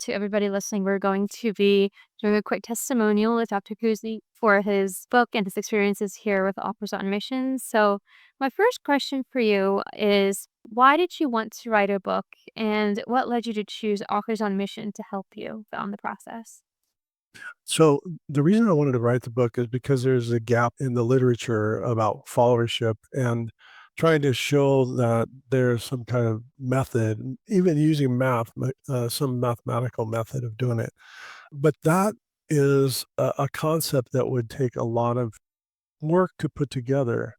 To everybody listening, we're going to be doing a quick testimonial with Dr. Fuzie for his book and his experiences here with Authors on Mission. So, my first question for you is, why did you want to write a book, and what led you to choose Authors on Mission to help you on the process? So the reason I wanted to write the book is because there's a gap in the literature about followership and trying to show that there's some kind of method, even using math, some mathematical method of doing it. But that is a concept that would take a lot of work to put together.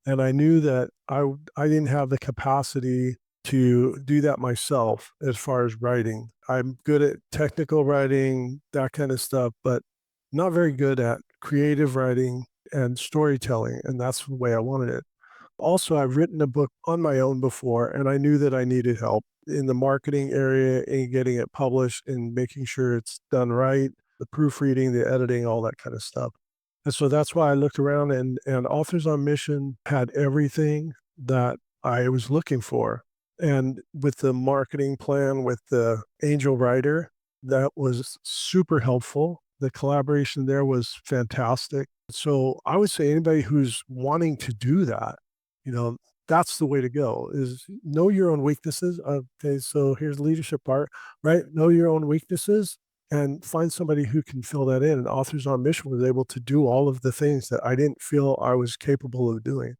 And I knew that I didn't have the capacity to do that myself as far as writing. I'm good at technical writing, that kind of stuff, but not very good at creative writing and storytelling, and that's the way I wanted it. Also, I've written a book on my own before, and I knew that I needed help in the marketing area and getting it published and making sure it's done right, the proofreading, the editing, all that kind of stuff. And so that's why I looked around and Authors on Mission had everything that I was looking for. And with the marketing plan with the angel writer, that was super helpful. The collaboration there was fantastic. So I would say anybody who's wanting to do that, you know, that's the way to go is know your own weaknesses. Okay, so here's the leadership part, right? Know your own weaknesses and find somebody who can fill that in. And Authors on Mission was able to do all of the things that I didn't feel I was capable of doing.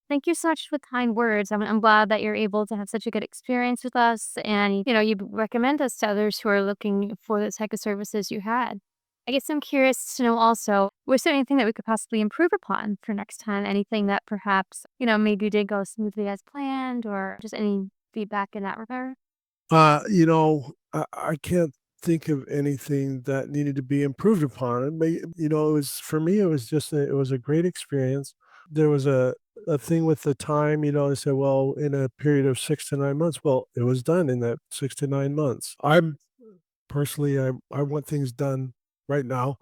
Thank you so much for the kind words. I'm glad that you're able to have such a good experience with us, and you recommend us to others who are looking for the type of services you had. I guess I'm curious to know also, was there anything that we could possibly improve upon for next time? Anything that perhaps, maybe didn't go smoothly as planned, or just any feedback in that regard? I can't think of anything that needed to be improved upon. It was for me. It was just it was a great experience. There was a thing with the time. They said, well, in a period of 6 to 9 months. Well, it was done in that 6 to 9 months. I'm personally, I want things done right now,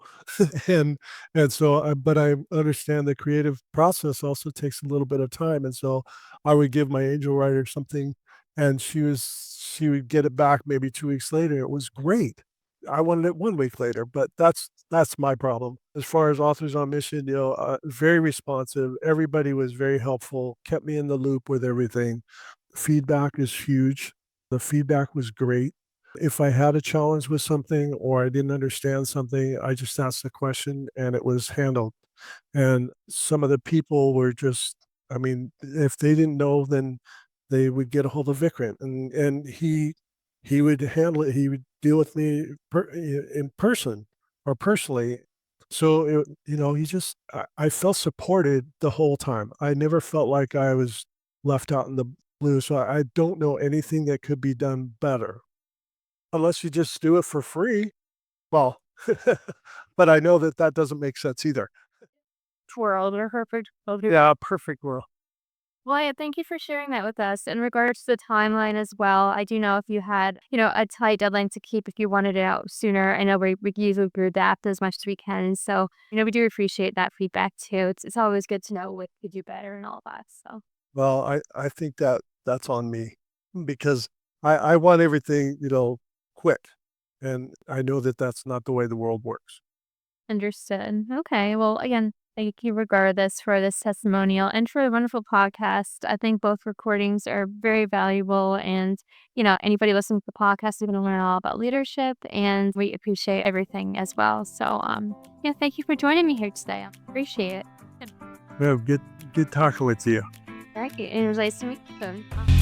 and but I understand the creative process also takes a little bit of time, and so I would give my angel writer something, and she would get it back maybe 2 weeks later. It was great. I wanted it 1 week later, but that's my problem. As far as Authors on Mission, very responsive. Everybody was very helpful, kept me in the loop with everything. Feedback is huge. The feedback was great. If I had a challenge with something or I didn't understand something, I just asked the question and it was handled. And some of the people were just, I mean, if they didn't know, then they would get a hold of Vikrant, and he would handle it. He would deal with me in person or personally. So I felt supported the whole time. I never felt like I was left out in the blue. So I don't know anything that could be done better. Unless you just do it for free. Well, but I know that that doesn't make sense either. World or perfect world. Yeah, perfect world. Well, yeah, thank you for sharing that with us. In regards to the timeline as well, I do know if you had, a tight deadline to keep if you wanted it out sooner. I know we usually adapt as much as we can. So, we do appreciate that feedback too. It's always good to know what could do better and all that. So, Well, I think that that's on me because I want everything, quick, and I know that that's not the way the world works. understood. Okay. Well, again, thank you regardless for this testimonial and for a wonderful podcast. I think both recordings are very valuable, and anybody listening to the podcast is going to learn all about leadership, and we appreciate everything as well. So, yeah, thank you for joining me here today. I appreciate it. Yeah, good talking with you. All right. It was nice to meet you.